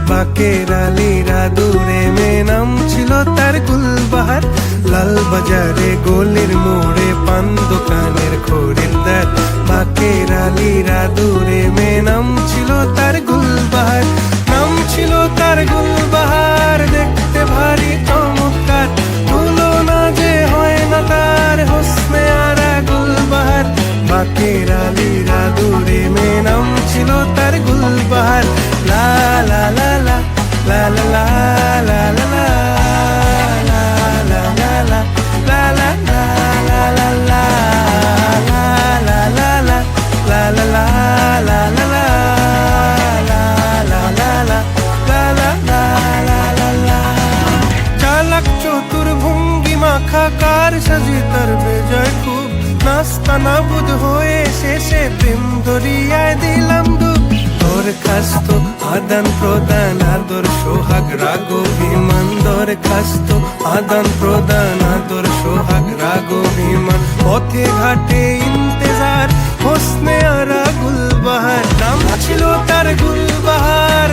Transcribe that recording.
বাকের আলীরা দূরে মেয়ে নাম ছিল তার গুলবাহার। লাল বাজারে গলির মোড়ে পান দোকানের খরিদ্দার। বাকের আলীরা দূরে মেয়ে নাম ছিল তার গুলবাহার। নাম ছিল তার গুলবাহার, দেখতে ভারী চমৎকার, তুলনা যে হয় না তার হোসনে আরা গুলবাহার। বাকের আলীরা দূরে মেয়ে নাম ছিল তার গুলবাহার। লা লা লা লা লা লা লা লা লা কার সাজি তার বেজয় খুব, নাস্তা না বুধ হয়ে শেষে প্রেম দরিয়ায় দিলাম ডুব। দরখাস্ত আদান প্রদান আদর সোহাগ রাগ অভিমান। দরখাস্ত আদান প্রদান আদর সোহাগ রাগ অভিমান। পথে ঘাটে ইন্তেজার হোসনে আরা গুলবাহার। নাম ছিল তার গুলবাহার।